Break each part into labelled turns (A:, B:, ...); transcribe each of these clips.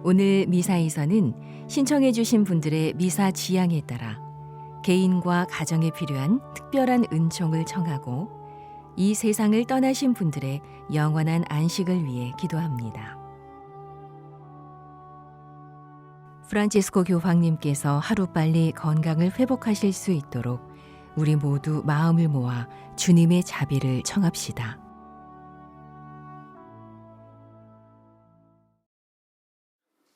A: 오늘 미사에서는 신청해 주신 분들의 미사 지향에 따라 개인과 가정에 필요한 특별한 은총을 청하고 이 세상을 떠나신 분들의 영원한 안식을 위해 기도합니다. 프란치스코 교황님께서 하루빨리 건강을 회복하실 수 있도록 우리 모두 마음을 모아 주님의 자비를 청합시다.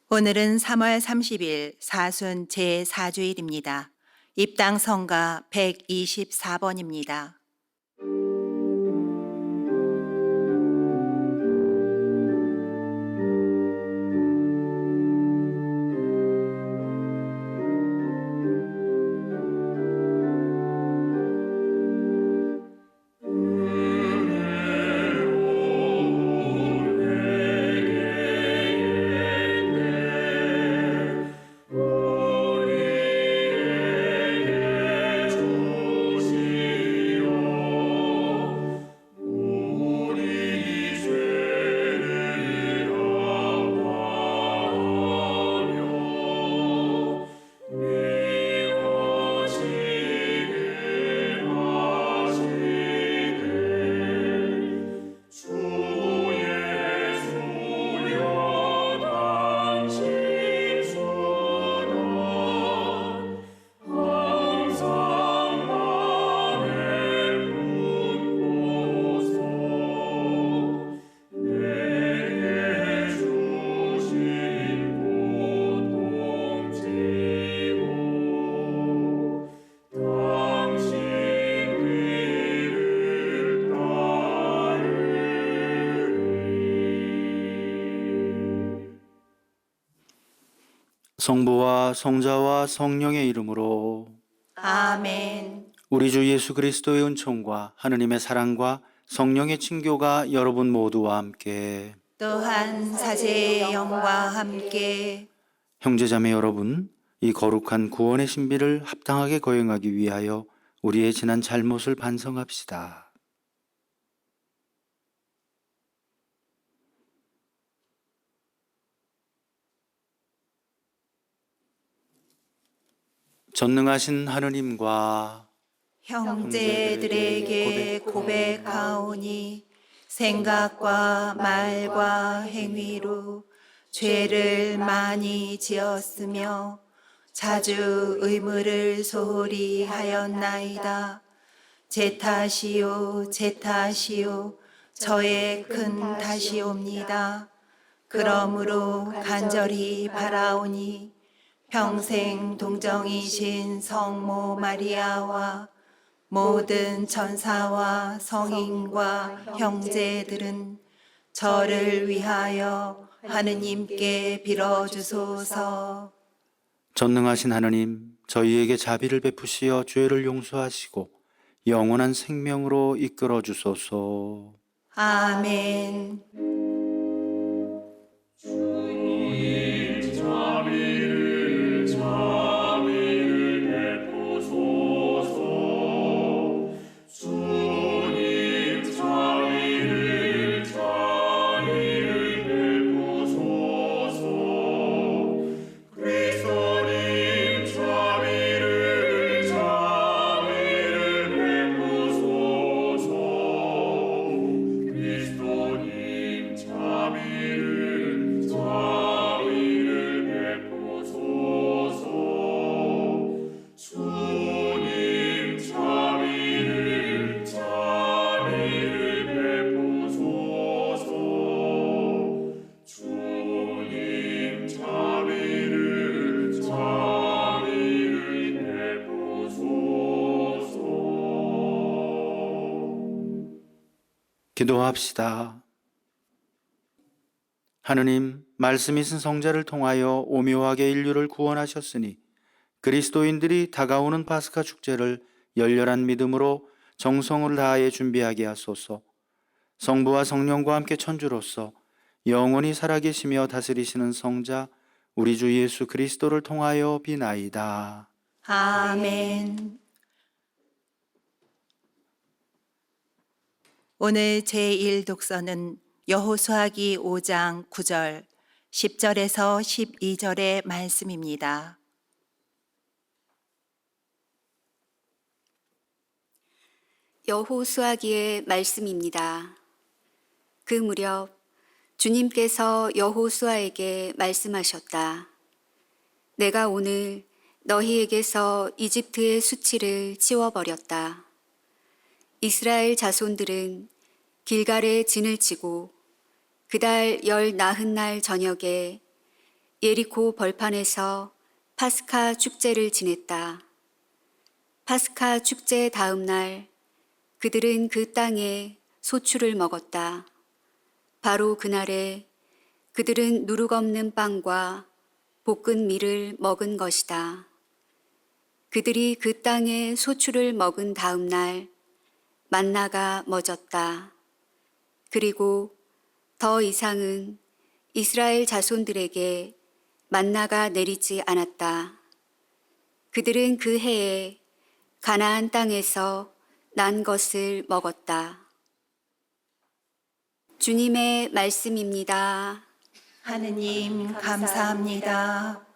B: 오늘은 3월 30일 사순 제4주일입니다. 입당 성가 124번입니다.
C: 성부와 성자와 성령의 이름으로
B: 아멘.
C: 우리 주 예수 그리스도의 은총과 하느님의 사랑과 성령의 친교가 여러분 모두와 함께
B: 또한 사제의 영과 함께
C: 형제자매 여러분, 이 거룩한 구원의 신비를 합당하게 거행하기 위하여 우리의 지난 잘못을 반성합시다. 전능하신 하느님과
B: 형제들에게 고백하오니 생각과 말과 행위로 죄를 많이 지었으며 자주 의무를 소홀히 하였나이다. 제 탓이요 제 탓이요 저의 큰 탓이옵니다. 그러므로 간절히 바라오니 평생 동정이신 성모 마리아와 모든 천사와 성인과 형제들은 저를 위하여 하느님께 빌어주소서.
C: 전능하신 하느님, 저희에게 자비를 베푸시어 죄를 용서하시고 영원한 생명으로 이끌어 주소서.
B: 아멘.
C: 기도합시다. 하느님, 말씀이신 성자를 통하여 오묘하게 인류를 구원하셨으니 그리스도인들이 다가오는 파스카 축제를 열렬한 믿음으로 정성을 다하여 준비하게 하소서. 성부와 성령과 함께 천주로서 영원히 살아계시며 다스리시는 성자 우리 주 예수 그리스도를 통하여 비나이다.
B: 아멘. 오늘 제1독서는 여호수아기 5장 9절, 10절에서 12절의 말씀입니다.
D: 여호수아기의 말씀입니다. 그 무렵 주님께서 여호수아에게 말씀하셨다. 내가 오늘 너희에게서 이집트의 수치를 치워버렸다. 이스라엘 자손들은 길갈에 진을 치고 그달 열 나흔날 저녁에 예리코 벌판에서 파스카 축제를 지냈다. 파스카 축제 다음 날 그들은 그 땅에 소출을 먹었다. 바로 그날에 그들은 누룩 없는 빵과 볶은 밀을 먹은 것이다. 그들이 그 땅에 소출을 먹은 다음 날 만나가 멎었다. 그리고 더 이상은 이스라엘 자손들에게 만나가 내리지 않았다. 그들은 그 해에 가나안 땅에서 난 것을 먹었다. 주님의 말씀입니다.
B: 하느님 감사합니다.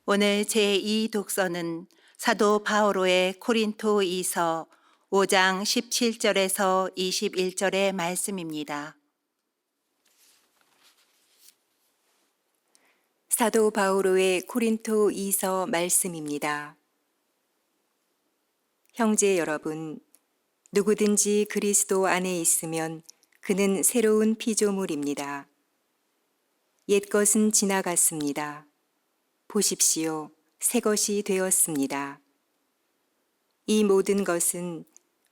B: 오늘 제2 독서는 사도 바오로의 코린토이서 5장 17절에서 21절의 말씀입니다.
E: 사도 바오로의 코린토이서 말씀입니다. 형제 여러분, 누구든지 그리스도 안에 있으면 그는 새로운 피조물입니다. 옛 것은 지나갔습니다. 보십시오, 새 것이 되었습니다. 이 모든 것은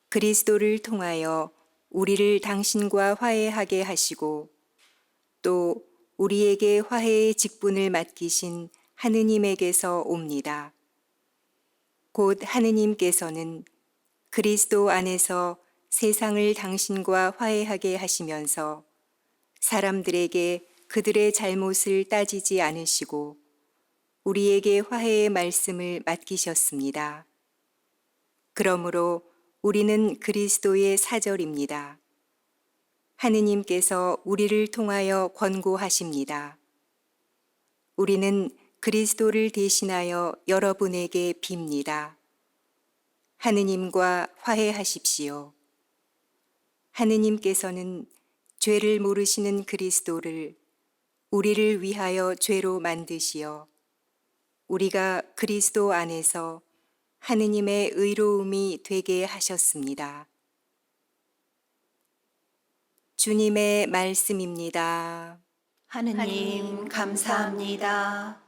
E: 그리스도를 통하여 우리를 당신과 화해하게 하시고 또 우리에게 화해의 직분을 맡기신 하느님에게서 옵니다. 곧 하느님께서는 그리스도 안에서 세상을 당신과 화해하게 하시면서 사람들에게 그들의 잘못을 따지지 않으시고 우리에게 화해의 말씀을 맡기셨습니다. 그러므로 우리는 그리스도의 사절입니다. 하느님께서 우리를 통하여 권고하십니다. 우리는 그리스도를 대신하여 여러분에게 빕니다. 하느님과 화해하십시오. 하느님께서는 죄를 모르시는 그리스도를 우리를 위하여 죄로 만드시어 우리가 그리스도 안에서 하느님의 의로움이 되게 하셨습니다. 주님의 말씀입니다.
B: 하느님 감사합니다.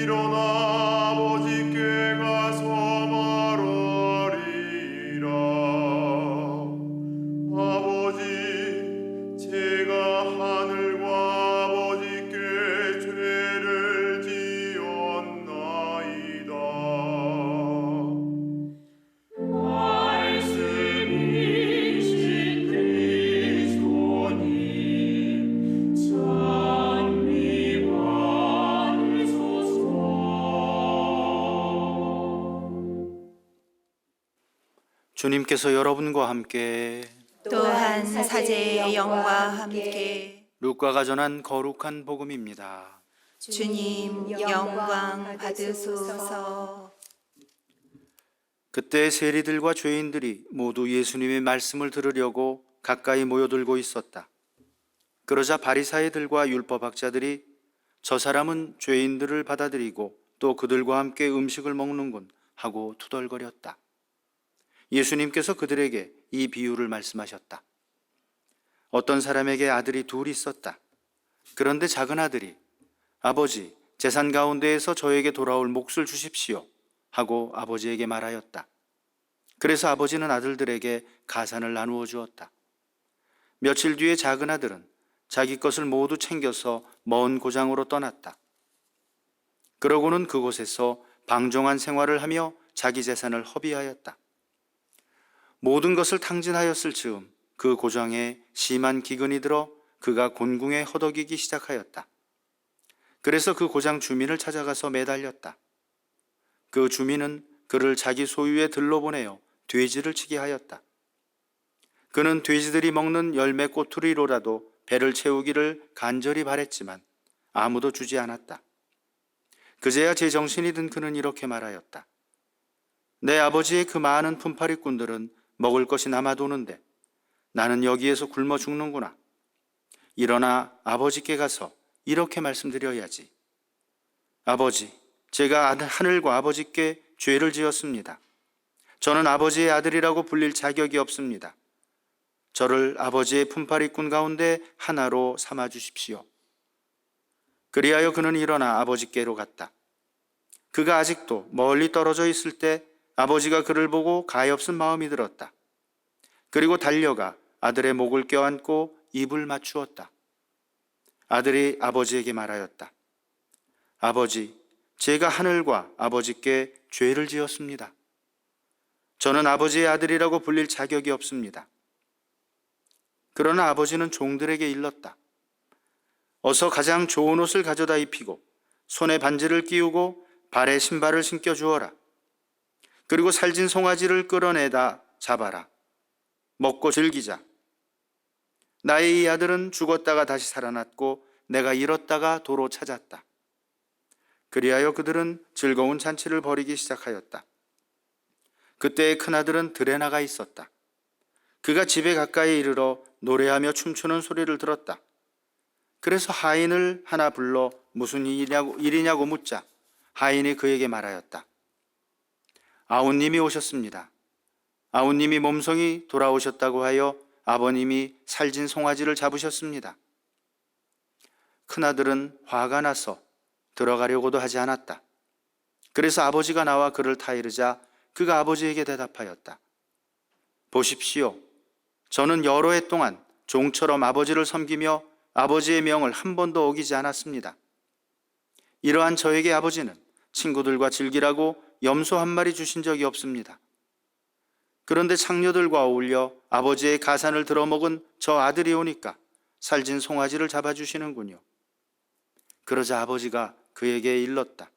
F: 일어나 아버지께 가서 말하리라. 아버지, 제가 하늘과 아버지께 죄를 지었나이다. 말씀이신 그리스도님, 찬미 받으소서.
C: 주님께서 여러분과 함께
B: 또한 사제의 영과 함께
C: 루카가 전한 거룩한 복음입니다.
B: 주님 영광 받으소서.
C: 그때 세리들과 죄인들이 모두 예수님의 말씀을 들으려고 가까이 모여들고 있었다. 그러자 바리사이들과 율법학자들이 저 사람은 죄인들을 받아들이고 또 그들과 함께 음식을 먹는군 하고 투덜거렸다. 예수님께서 그들에게 이 비유를 말씀하셨다. 어떤 사람에게 아들이 둘 있었다. 그런데 작은 아들이 아버지, 재산 가운데에서 저에게 돌아올 몫을 주십시오 하고 아버지에게 말하였다. 그래서 아버지는 아들들에게 가산을 나누어 주었다. 며칠 뒤에 작은 아들은 자기 것을 모두 챙겨서 먼 고장으로 떠났다. 그러고는 그곳에서 방종한 생활을 하며 자기 재산을 허비하였다. 모든 것을 탕진하였을 즈음 그 고장에 심한 기근이 들어 그가 곤궁에 허덕이기 시작하였다. 그래서 그 고장 주민을 찾아가서 매달렸다. 그 주민은 그를 자기 소유의 들로 보내어 돼지를 치게 하였다. 그는 돼지들이 먹는 열매 꼬투리로라도 배를 채우기를 간절히 바랬지만 아무도 주지 않았다. 그제야 제정신이 든 그는 이렇게 말하였다. 내 아버지의 그 많은 품팔이꾼들은 먹을 것이 남아도는데 나는 여기에서 굶어 죽는구나. 일어나 아버지께 가서 이렇게 말씀드려야지. 아버지, 제가 하늘과 아버지께 죄를 지었습니다. 저는 아버지의 아들이라고 불릴 자격이 없습니다. 저를 아버지의 품팔이꾼 가운데 하나로 삼아 주십시오. 그리하여 그는 일어나 아버지께로 갔다. 그가 아직도 멀리 떨어져 있을 때 아버지가 그를 보고 가엾은 마음이 들었다. 그리고 달려가 아들의 목을 껴안고 입을 맞추었다. 아들이 아버지에게 말하였다. 아버지, 제가 하늘과 아버지께 죄를 지었습니다. 저는 아버지의 아들이라고 불릴 자격이 없습니다. 그러나 아버지는 종들에게 일렀다. 어서 가장 좋은 옷을 가져다 입히고 손에 반지를 끼우고 발에 신발을 신겨 주어라. 그리고 살진 송아지를 끌어내다 잡아라. 먹고 즐기자. 나의 이 아들은 죽었다가 다시 살아났고 내가 잃었다가 도로 찾았다. 그리하여 그들은 즐거운 잔치를 벌이기 시작하였다. 그때의 큰아들은 들에 나가 있었다. 그가 집에 가까이 이르러 노래하며 춤추는 소리를 들었다. 그래서 하인을 하나 불러 무슨 일이냐고 묻자 하인이 그에게 말하였다. 아우님이 오셨습니다. 아우님이 몸성이 돌아오셨다고 하여 아버님이 살진 송아지를 잡으셨습니다. 큰아들은 화가 나서 들어가려고도 하지 않았다. 그래서 아버지가 나와 그를 타이르자 그가 아버지에게 대답하였다. 보십시오. 저는 여러 해 동안 종처럼 아버지를 섬기며 아버지의 명을 한 번도 어기지 않았습니다. 이러한 저에게 아버지는 친구들과 즐기라고 염소 한 마리 주신 적이 없습니다. 그런데 창녀들과 어울려 아버지의 가산을 들어먹은 저 아들이 오니까 살진 송아지를 잡아주시는군요. 그러자 아버지가 그에게 일렀다.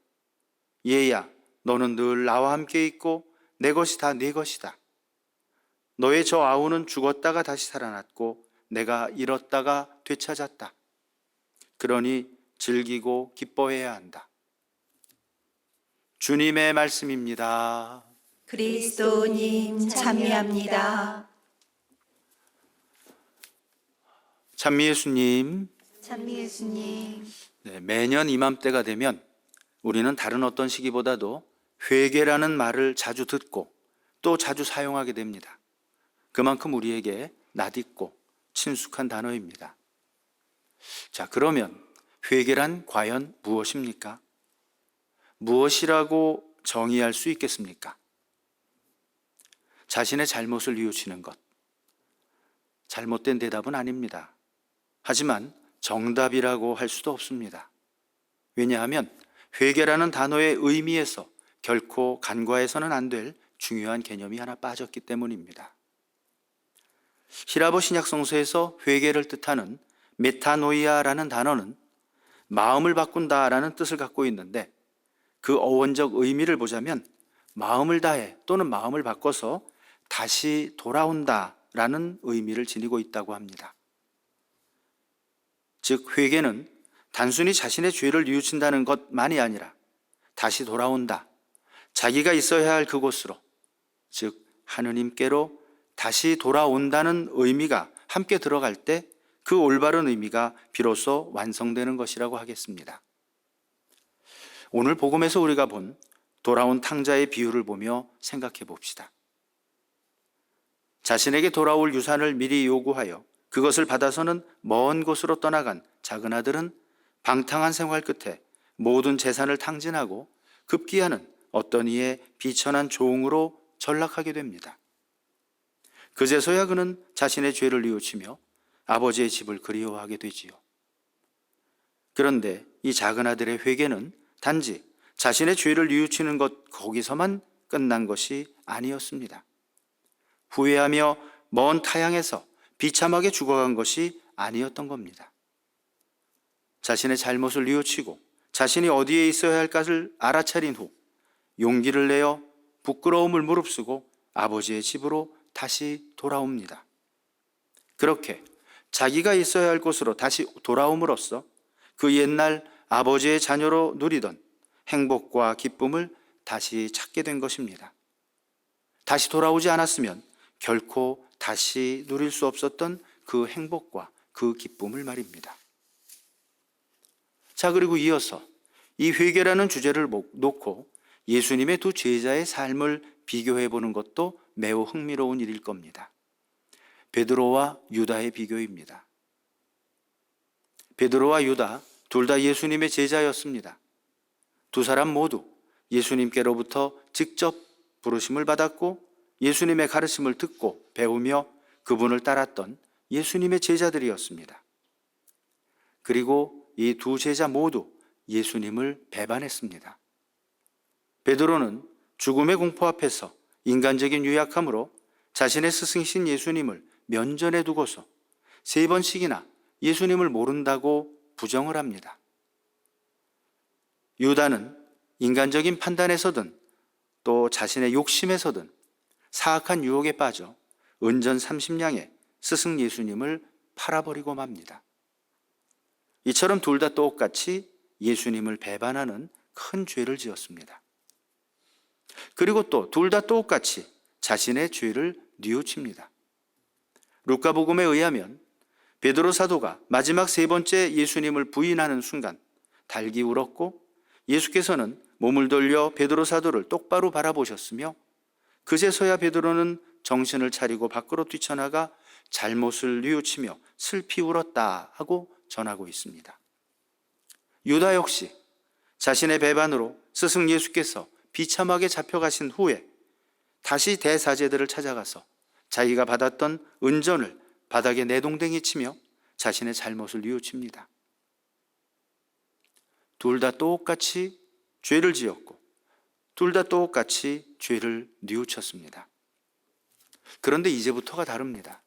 C: 얘야, 너는 늘 나와 함께 있고 내 것이 다 네 것이다. 너의 저 아우는 죽었다가 다시 살아났고 내가 잃었다가 되찾았다. 그러니 즐기고 기뻐해야 한다. 주님의 말씀입니다.
B: 그리스도님 찬미합니다.
C: 찬미 예수님.
B: 찬미 예수님.
C: 네, 매년 이맘때가 되면 우리는 다른 어떤 시기보다도 회개라는 말을 자주 듣고 또 자주 사용하게 됩니다. 그만큼 우리에게 낯익고 친숙한 단어입니다. 자, 그러면 회개란 과연 무엇입니까? 무엇이라고 정의할 수 있겠습니까? 자신의 잘못을 뉘우치는 것. 잘못된 대답은 아닙니다. 하지만 정답이라고 할 수도 없습니다. 왜냐하면 회개라는 단어의 의미에서 결코 간과해서는 안 될 중요한 개념이 하나 빠졌기 때문입니다. 히라보 신약 성서에서 회개를 뜻하는 메타노이아라는 단어는 마음을 바꾼다라는 뜻을 갖고 있는데 그 어원적 의미를 보자면 마음을 다해 또는 마음을 바꿔서 다시 돌아온다라는 의미를 지니고 있다고 합니다. 즉 회개는 단순히 자신의 죄를 뉘우친다는 것만이 아니라 다시 돌아온다. 자기가 있어야 할 그곳으로, 즉 하느님께로 다시 돌아온다는 의미가 함께 들어갈 때 그 올바른 의미가 비로소 완성되는 것이라고 하겠습니다. 오늘 복음에서 우리가 본 돌아온 탕자의 비유를 보며 생각해 봅시다. 자신에게 돌아올 유산을 미리 요구하여 그것을 받아서는 먼 곳으로 떠나간 작은 아들은 방탕한 생활 끝에 모든 재산을 탕진하고 급기야는 어떤 이의 비천한 종으로 전락하게 됩니다. 그제서야 그는 자신의 죄를 뉘우치며 아버지의 집을 그리워하게 되지요. 그런데 이 작은 아들의 회개는 단지 자신의 죄를 뉘우치는 것 거기서만 끝난 것이 아니었습니다. 후회하며 먼 타향에서 비참하게 죽어간 것이 아니었던 겁니다. 자신의 잘못을 뉘우치고 자신이 어디에 있어야 할 것을 알아차린 후 용기를 내어 부끄러움을 무릅쓰고 아버지의 집으로 다시 돌아옵니다. 그렇게 자기가 있어야 할 곳으로 다시 돌아옴으로써 그 옛날 아버지의 자녀로 누리던 행복과 기쁨을 다시 찾게 된 것입니다. 다시 돌아오지 않았으면 결코 다시 누릴 수 없었던 그 행복과 그 기쁨을 말입니다. 자, 그리고 이어서 이 회개라는 주제를 놓고 예수님의 두 제자의 삶을 비교해 보는 것도 매우 흥미로운 일일 겁니다. 베드로와 유다의 비교입니다. 베드로와 유다 둘 다 예수님의 제자였습니다. 두 사람 모두 예수님께로부터 직접 부르심을 받았고 예수님의 가르침을 듣고 배우며 그분을 따랐던 예수님의 제자들이었습니다. 그리고 이 두 제자 모두 예수님을 배반했습니다. 베드로는 죽음의 공포 앞에서 인간적인 유약함으로 자신의 스승이신 예수님을 면전에 두고서 3번씩이나 예수님을 모른다고 부정을 합니다. 유다는 인간적인 판단에서든 또 자신의 욕심에서든 사악한 유혹에 빠져 은전 30냥에 스승 예수님을 팔아버리고 맙니다. 이처럼 둘 다 똑같이 예수님을 배반하는 큰 죄를 지었습니다. 그리고 또 둘 다 똑같이 자신의 죄를 뉘우칩니다. 루카복음에 의하면 베드로 사도가 마지막 3번째 예수님을 부인하는 순간 달기 울었고, 예수께서는 몸을 돌려 베드로 사도를 똑바로 바라보셨으며 그제서야 베드로는 정신을 차리고 밖으로 뛰쳐나가 잘못을 뉘우치며 슬피 울었다 하고 전하고 있습니다. 유다 역시 자신의 배반으로 스승 예수께서 비참하게 잡혀가신 후에 다시 대사제들을 찾아가서 자기가 받았던 은전을 바닥에 내동댕이 치며 자신의 잘못을 뉘우칩니다. 둘 다 똑같이 죄를 지었고 둘 다 똑같이 죄를 뉘우쳤습니다. 그런데 이제부터가 다릅니다.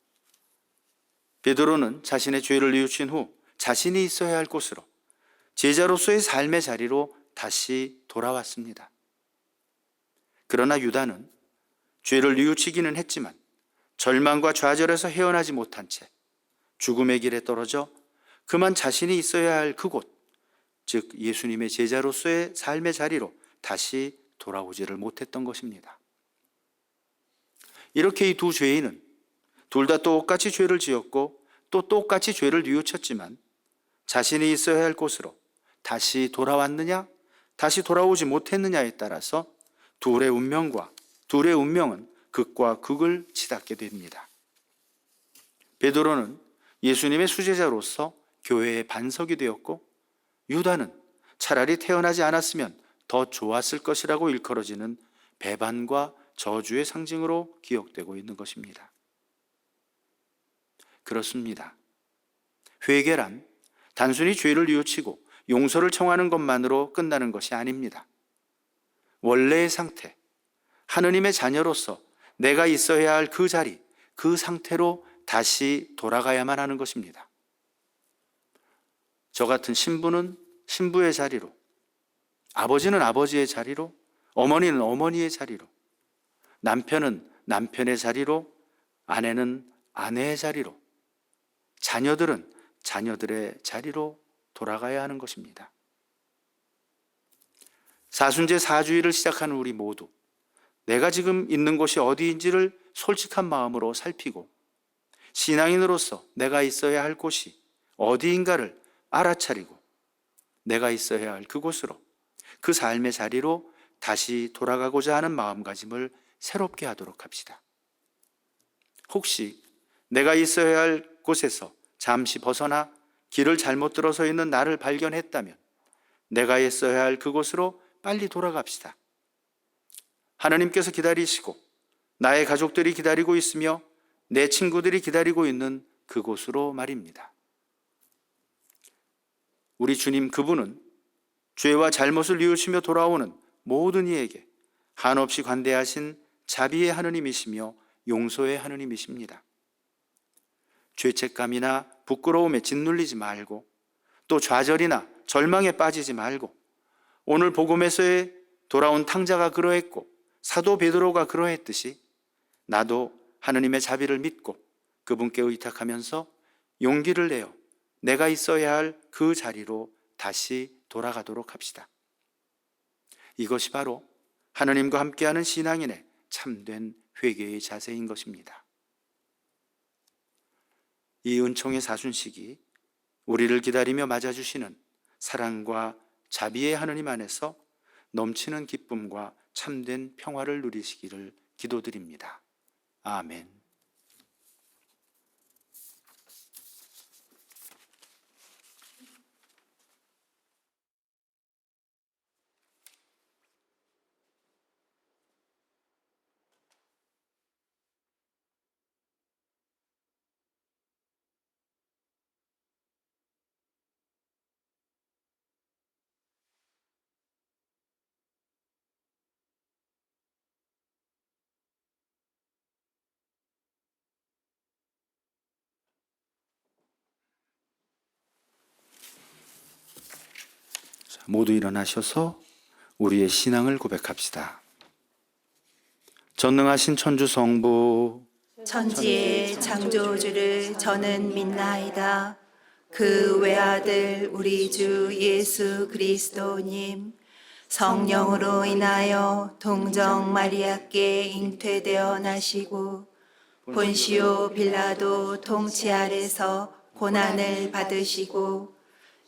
C: 베드로는 자신의 죄를 뉘우친 후 자신이 있어야 할 곳으로, 제자로서의 삶의 자리로 다시 돌아왔습니다. 그러나 유다는 죄를 뉘우치기는 했지만 절망과 좌절에서 헤어나지 못한 채 죽음의 길에 떨어져 그만 자신이 있어야 할 그곳, 즉 예수님의 제자로서의 삶의 자리로 다시 돌아오지를 못했던 것입니다. 이렇게 이 두 죄인은 둘 다 똑같이 죄를 지었고 또 똑같이 죄를 뉘우쳤지만 자신이 있어야 할 곳으로 다시 돌아왔느냐, 다시 돌아오지 못했느냐에 따라서 둘의 운명은 극과 극을 치닫게 됩니다. 베드로는 예수님의 수제자로서 교회의 반석이 되었고, 유다는 차라리 태어나지 않았으면 더 좋았을 것이라고 일컬어지는 배반과 저주의 상징으로 기억되고 있는 것입니다. 그렇습니다. 회개란 단순히 죄를 뉘우치고 용서를 청하는 것만으로 끝나는 것이 아닙니다. 원래의 상태, 하느님의 자녀로서 내가 있어야 할 그 자리, 그 상태로 다시 돌아가야만 하는 것입니다. 저 같은 신부는 신부의 자리로, 아버지는 아버지의 자리로, 어머니는 어머니의 자리로, 남편은 남편의 자리로, 아내는 아내의 자리로, 자녀들은 자녀들의 자리로 돌아가야 하는 것입니다. 사순제 사주일을 시작하는 우리 모두, 내가 지금 있는 곳이 어디인지를 솔직한 마음으로 살피고 신앙인으로서 내가 있어야 할 곳이 어디인가를 알아차리고 내가 있어야 할 그곳으로, 그 삶의 자리로 다시 돌아가고자 하는 마음가짐을 새롭게 하도록 합시다. 혹시 내가 있어야 할 곳에서 잠시 벗어나 길을 잘못 들어서 있는 나를 발견했다면 내가 있어야 할 그곳으로 빨리 돌아갑시다. 하나님께서 기다리시고 나의 가족들이 기다리고 있으며 내 친구들이 기다리고 있는 그곳으로 말입니다. 우리 주님, 그분은 죄와 잘못을 뉘우치며 돌아오는 모든 이에게 한없이 관대하신 자비의 하느님이시며 용서의 하느님이십니다. 죄책감이나 부끄러움에 짓눌리지 말고, 또 좌절이나 절망에 빠지지 말고, 오늘 복음에서의 돌아온 탕자가 그러했고 사도 베드로가 그러했듯이 나도 하느님의 자비를 믿고 그분께 의탁하면서 용기를 내어 내가 있어야 할 그 자리로 다시 돌아가도록 합시다. 이것이 바로 하느님과 함께하는 신앙인의 참된 회개의 자세인 것입니다. 이 은총의 사순식이 우리를 기다리며 맞아주시는 사랑과 자비의 하느님 안에서 넘치는 기쁨과 참된 평화를 누리시기를 기도드립니다. 아멘. 모두 일어나셔서 우리의 신앙을 고백합시다. 전능하신 천주 성부,
B: 천지의 창조주를 저는 믿나이다. 그 외아들 우리 주 예수 그리스도님, 성령으로 인하여 동정 마리아께 잉태되어 나시고 본시오 빌라도 통치 아래서 고난을 받으시고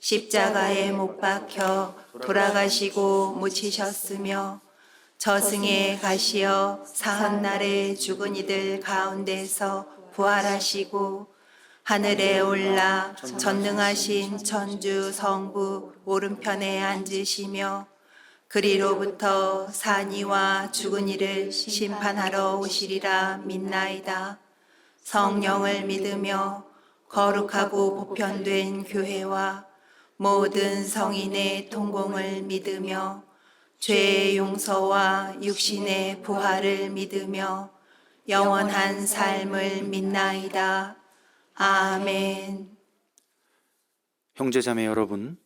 B: 십자가에 못 박혀 돌아가시고 묻히셨으며 저승에 가시어 사흔날에 죽은 이들 가운데서 부활하시고 하늘에 올라 전능하신 천주 성부 오른편에 앉으시며 그리로부터 산이와 죽은 이를 심판하러 오시리라 믿나이다. 성령을 믿으며 거룩하고 보편된 교회와 모든 성인의 통공을 믿으며 죄의 용서와 육신의 부활을 믿으며 영원한 삶을 믿나이다. 아멘.
C: 형제자매 여러분,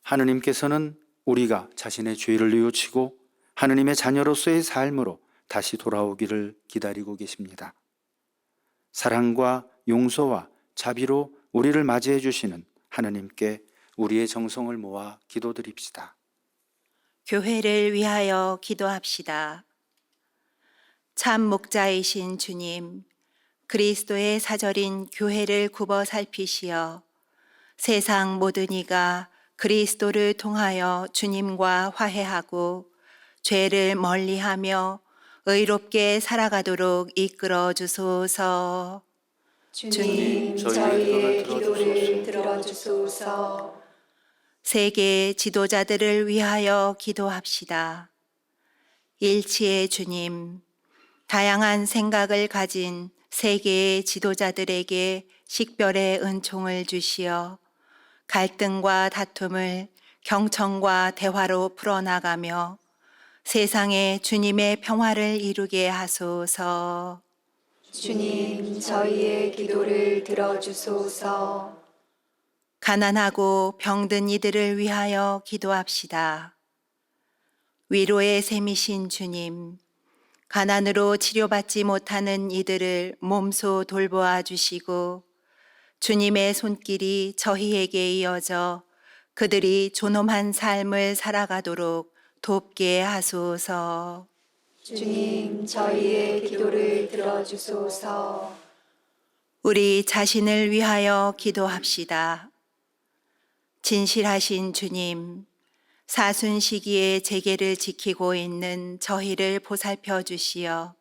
C: 하느님께서는 우리가 자신의 죄를 뉘우치고 하느님의 자녀로서의 삶으로 다시 돌아오기를 기다리고 계십니다. 사랑과 용서와 자비로 우리를 맞이해 주시는 하느님께 우리의 정성을 모아 기도드립시다.
B: 교회를 위하여 기도합시다. 참 목자이신 주님, 그리스도의 사절인 교회를 굽어 살피시어 세상 모든 이가 그리스도를 통하여 주님과 화해하고 죄를 멀리하며 의롭게 살아가도록 이끌어 주소서.
E: 주님, 저희의 기도를 들어주소서.
B: 세계 지도자들을 위하여 기도합시다. 일치의 주님, 다양한 생각을 가진 세계의 지도자들에게 식별의 은총을 주시어 갈등과 다툼을 경청과 대화로 풀어나가며 세상에 주님의 평화를 이루게 하소서.
E: 주님, 저희의 기도를 들어주소서.
B: 가난하고 병든 이들을 위하여 기도합시다. 위로의 샘이신 주님, 가난으로 치료받지 못하는 이들을 몸소 돌보아 주시고 주님의 손길이 저희에게 이어져 그들이 존엄한 삶을 살아가도록 돕게 하소서.
E: 주님, 저희의 기도를 들어주소서.
B: 우리 자신을 위하여 기도합시다. 진실하신 주님, 사순 시기에 제계를 지키고 있는 저희를 보살펴 주시어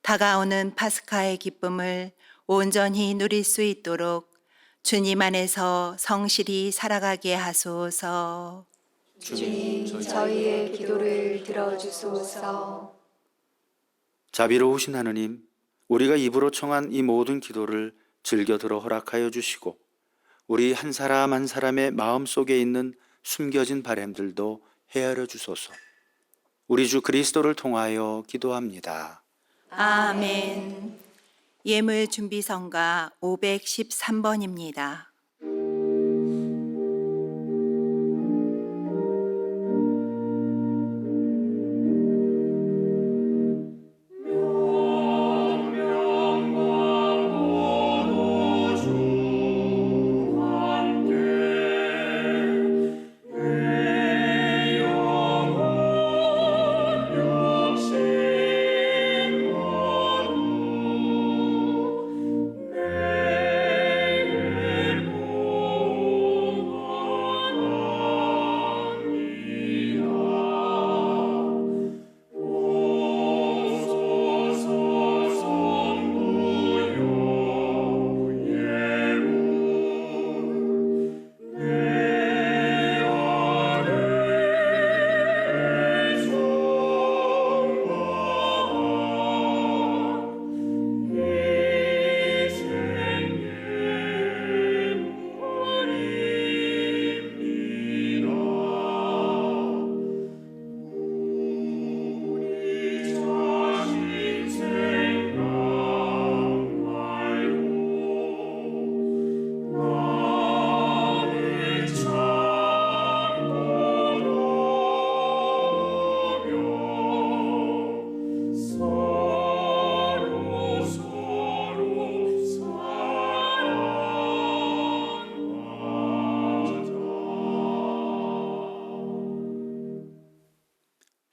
B: 다가오는 파스카의 기쁨을 온전히 누릴 수 있도록 주님 안에서 성실히 살아가게 하소서.
E: 주님, 저희의 기도를 들어주소서.
C: 자비로우신 하느님, 우리가 입으로 청한 이 모든 기도를 즐겨 들어 허락하여 주시고 우리 한 사람 한 사람의 마음 속에 있는 숨겨진 바램들도 헤아려 주소서. 우리 주 그리스도를 통하여 기도합니다.
B: 아멘. 예물 준비성가 513번입니다.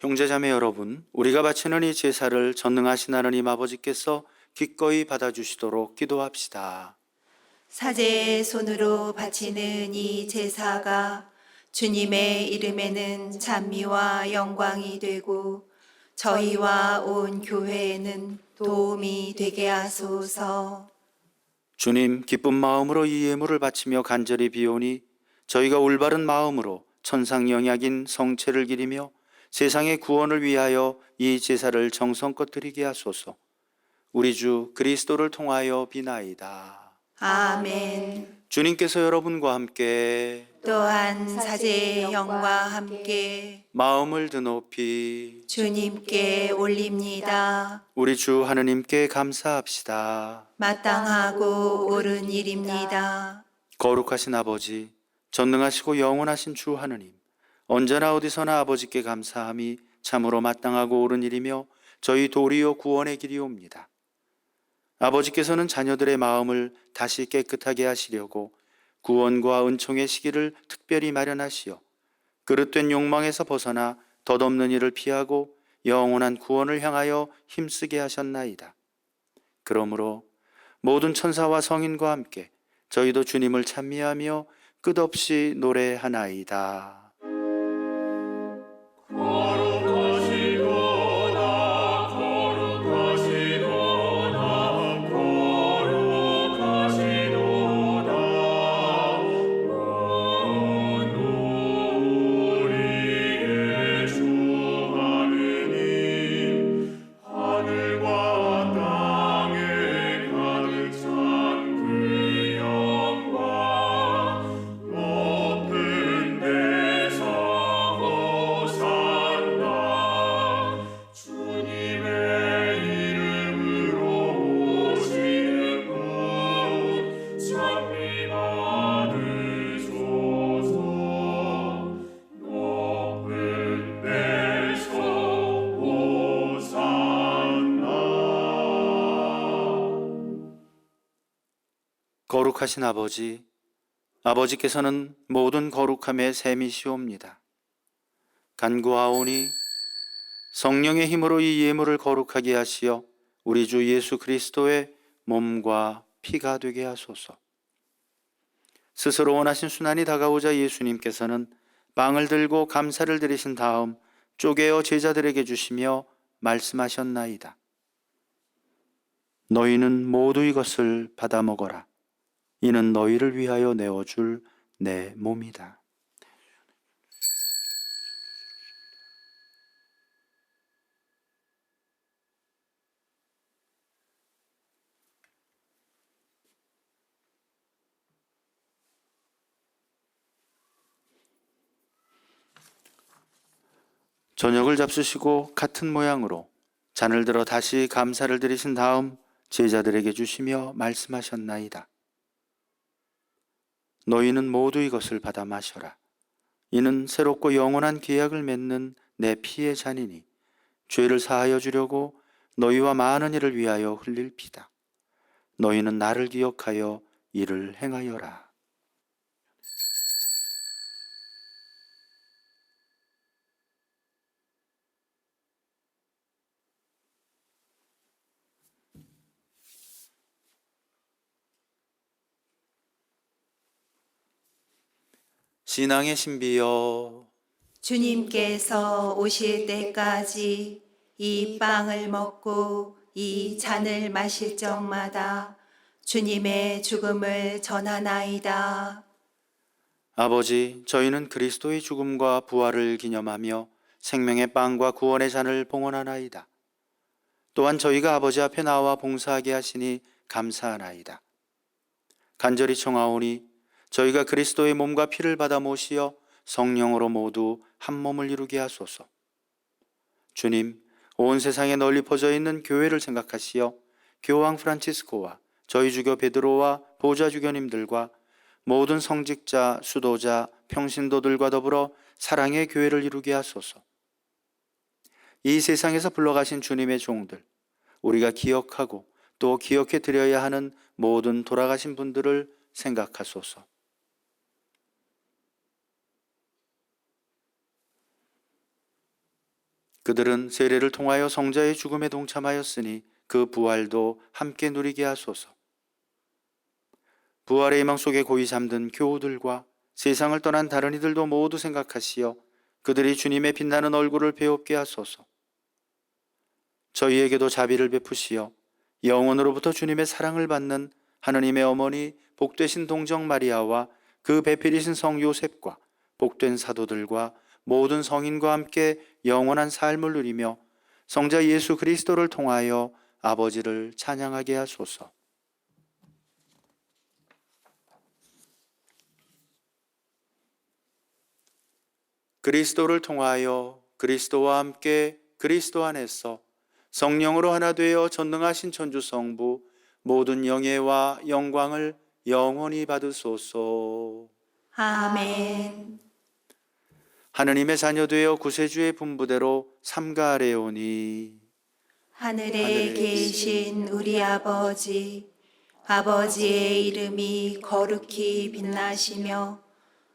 C: 형제자매 여러분, 우리가 바치는 이 제사를 전능하신 하나님 아버지께서 기꺼이 받아주시도록 기도합시다.
B: 사제의 손으로 바치는 이 제사가 주님의 이름에는 찬미와 영광이 되고 저희와 온 교회에는 도움이 되게 하소서.
C: 주님, 기쁜 마음으로 이 예물을 바치며 간절히 비오니 저희가 올바른 마음으로 천상영약인 성체를 기리며 세상의 구원을 위하여 이 제사를 정성껏 드리게 하소서. 우리 주 그리스도를 통하여 비나이다.
B: 아멘.
C: 주님께서 여러분과 함께
B: 또한 사제의 영과 함께
C: 마음을 드높이
B: 주님께 올립니다.
C: 우리 주 하느님께 감사합시다.
B: 마땅하고 옳은 일입니다.
C: 거룩하신 아버지, 전능하시고 영원하신 주 하느님, 언제나 어디서나 아버지께 감사함이 참으로 마땅하고 옳은 일이며 저희 도리어 구원의 길이옵니다. 아버지께서는 자녀들의 마음을 다시 깨끗하게 하시려고 구원과 은총의 시기를 특별히 마련하시어 그릇된 욕망에서 벗어나 덧없는 일을 피하고 영원한 구원을 향하여 힘쓰게 하셨나이다. 그러므로 모든 천사와 성인과 함께 저희도 주님을 찬미하며 끝없이 노래하나이다.
F: 거룩하시도다 거룩하시도다 거룩하시도다 온 우리의 주 하느님 하늘과 땅에 가득 찬 그 영광 높은 데서 호산나 주님의 이름으로 오시는 분 찬미 받으소서. 높은 데서 호산나.
C: 거룩하신 아버지, 아버지께서는 모든 거룩함의 셈이시옵니다. 간구하오니 성령의 힘으로 이 예물을 거룩하게 하시어 우리 주 예수 그리스도의 몸과 피가 되게 하소서. 스스로 원하신 순환이 다가오자 예수님께서는 빵을 들고 감사를 드리신 다음 쪼개어 제자들에게 주시며 말씀하셨나이다. 너희는 모두 이것을 받아 먹어라. 이는 너희를 위하여 내어줄 내 몸이다. 저녁을 잡수시고 같은 모양으로 잔을 들어 다시 감사를 드리신 다음 제자들에게 주시며 말씀하셨나이다. 너희는 모두 이것을 받아 마셔라. 이는 새롭고 영원한 계약을 맺는 내 피의 잔이니 죄를 사하여 주려고 너희와 많은 이를 위하여 흘릴 피다. 너희는 나를 기억하여 이를 행하여라. 신앙의 신비여,
B: 주님께서 오실 때까지 이 빵을 먹고 이 잔을 마실 적마다 주님의 죽음을 전하나이다.
C: 아버지, 저희는 그리스도의 죽음과 부활을 기념하며 생명의 빵과 구원의 잔을 봉헌하나이다. 또한 저희가 아버지 앞에 나와 봉사하게 하시니 감사하나이다. 간절히 청하오니 저희가 그리스도의 몸과 피를 받아 모시어 성령으로 모두 한 몸을 이루게 하소서. 주님, 온 세상에 널리 퍼져 있는 교회를 생각하시어 교황 프란치스코와 저희 주교 베드로와 보좌 주교님들과 모든 성직자, 수도자, 평신도들과 더불어 사랑의 교회를 이루게 하소서. 이 세상에서 불러가신 주님의 종들, 우리가 기억하고 또 기억해 드려야 하는 모든 돌아가신 분들을 생각하소서. 그들은 세례를 통하여 성자의 죽음에 동참하였으니 그 부활도 함께 누리게 하소서. 부활의 희망 속에 고이 잠든 교우들과 세상을 떠난 다른 이들도 모두 생각하시어 그들이 주님의 빛나는 얼굴을 배웁게 하소서. 저희에게도 자비를 베푸시어 영원으로부터 주님의 사랑을 받는 하느님의 어머니 복되신 동정 마리아와 그 배필이신 성 요셉과 복된 사도들과 모든 성인과 함께 영원한 삶을 누리며 성자 예수 그리스도를 통하여 아버지를 찬양하게 하소서. 그리스도를 통하여 그리스도와 함께 그리스도 안에서 성령으로 하나 되어 전능하신 천주 성부 모든 영예와 영광을 영원히 받으소서.
B: 아멘.
C: 하느님의 자녀 되어 구세주의 분부대로 삼가하래오니
B: 하늘에 계신 우리 아버지, 아버지의 이름이 거룩히 빛나시며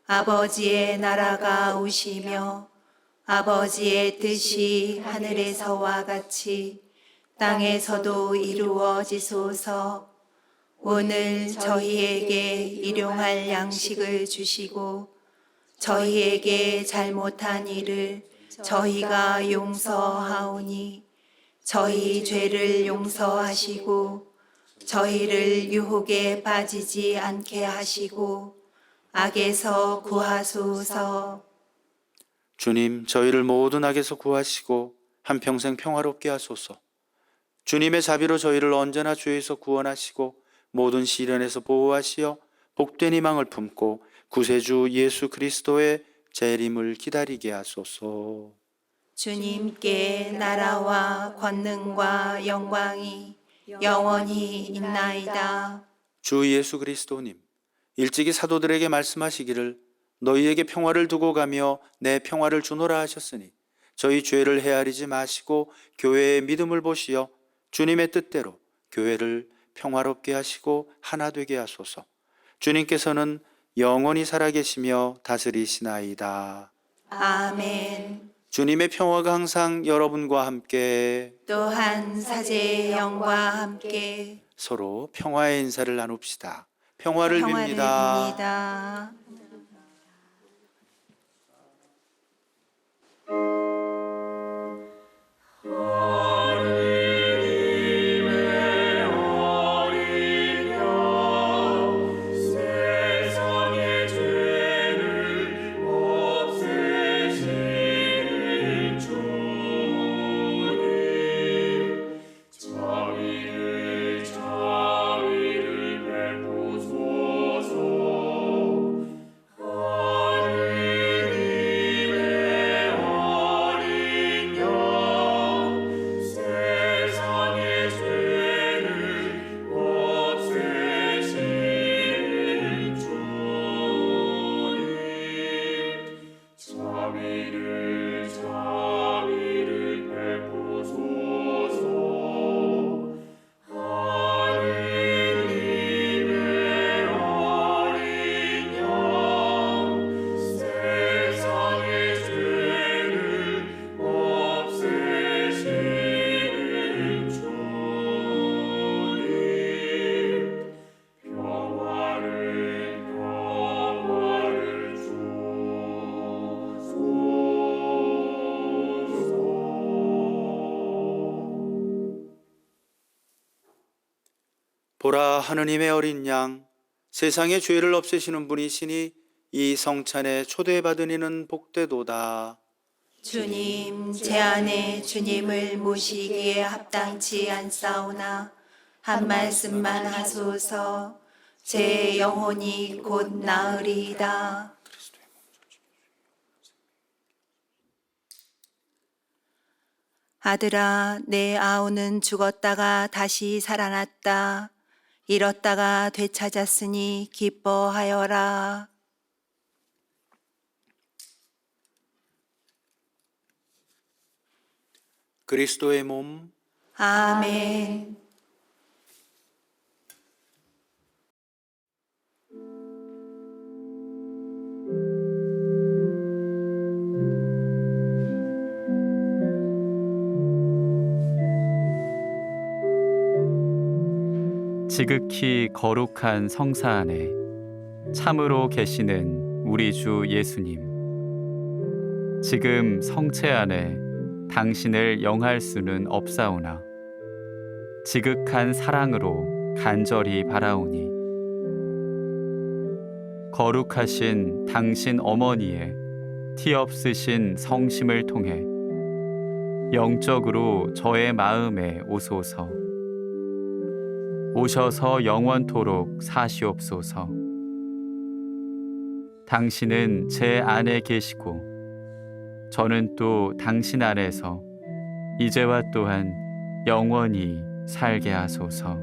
B: 아버지의 나라가 오시며 아버지의 뜻이 하늘에서와 같이 땅에서도 이루어지소서. 오늘 저희에게 일용할 양식을 주시고 저희에게 잘못한 일을 저희가 용서하오니 저희 죄를 용서하시고 저희를 유혹에 빠지지 않게 하시고 악에서 구하소서.
C: 주님, 저희를 모든 악에서 구하시고 한평생 평화롭게 하소서. 주님의 자비로 저희를 언제나 죄에서 구원하시고 모든 시련에서 보호하시어 복된 희망을 품고 구세주 예수 그리스도의 재림을 기다리게 하소서.
B: 주님께 나라와 권능과 영광이 영원히 있나이다.
C: 주 예수 그리스도님, 일찍이 사도들에게 말씀하시기를 너희에게 평화를 두고 가며 내 평화를 주노라 하셨으니 저희 죄를 헤아리지 마시고 교회의 믿음을 보시어 주님의 뜻대로 교회를 평화롭게 하시고 하나 되게 하소서. 주님께서는 영원히 살아계시며 다스리시나이다.
B: 아멘.
C: 주님의 평화가 항상 여러분과 함께
B: 또한 사제의 영과 함께
C: 서로 평화의 인사를 나눕시다. 평화를
B: 평화를
C: 빕니다.
B: 빕니다.
F: 세상의 죄를 없애시는 주님, 자비를 베푸소서. 하느님의 어린 양, 세상의 죄를 없애시는 주님, 자비를 베푸소서. 하느님의 어린 양, 세상의 죄를 없애시는 주님, 평화를 주소서.
C: 보라, 하느님의 어린 양, 세상의 죄를 없애시는 분이시니 이 성찬에 초대받은 이는 복되도다.
B: 주님, 제 안에 주님을 모시기에 합당치 않사오나 한 말씀만 하소서. 제 영혼이 곧 나으리이다. 아들아, 내 아우는 죽었다가 다시 살아났다. 잃었다가 되찾았으니 기뻐하여라.
C: 그리스도의 몸,
B: 아멘.
G: 지극히 거룩한 성사 안에 참으로 계시는 우리 주 예수님, 지금 성체 안에 당신을 영할 수는 없사오나 지극한 사랑으로 간절히 바라오니 거룩하신 당신 어머니의 티없으신 성심을 통해 영적으로 저의 마음에 오소서. 오셔서 영원토록 사시옵소서. 당신은 제 안에 계시고 저는 또 당신 안에서 이제와 또한 영원히 살게 하소서.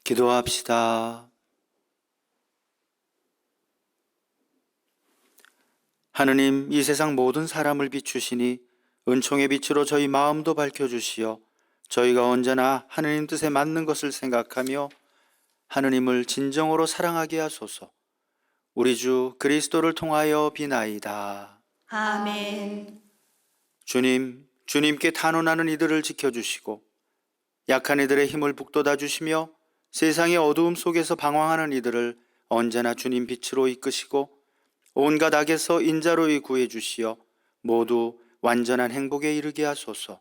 C: 기도합시다. 하느님, 이 세상 모든 사람을 비추시니 은총의 빛으로 저희 마음도 밝혀주시어 저희가 언제나 하느님 뜻에 맞는 것을 생각하며 하느님을 진정으로 사랑하게 하소서. 우리 주 그리스도를 통하여 비나이다.
B: 아멘.
C: 주님, 주님께 탄원하는 이들을 지켜주시고 약한 이들의 힘을 북돋아 주시며 세상의 어두움 속에서 방황하는 이들을 언제나 주님 빛으로 이끄시고 온갖 악에서 인자로이 구해 주시어 모두 완전한 행복에 이르게 하소서.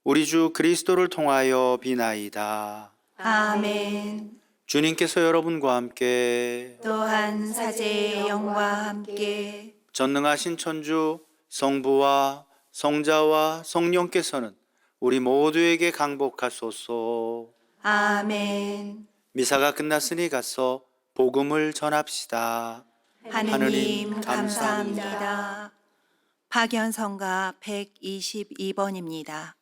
C: 우리 주 그리스도를 통하여 비나이다.
B: 아멘.
C: 주님께서 여러분과 함께
B: 또한 사제의 영과 함께
C: 전능하신 천주 성부와 성자와 성령께서는 우리 모두에게 강복하소서.
B: 아멘.
C: 미사가 끝났으니 가서 복음을 전합시다.
B: 하느님 감사합니다. 박연성가 122번입니다.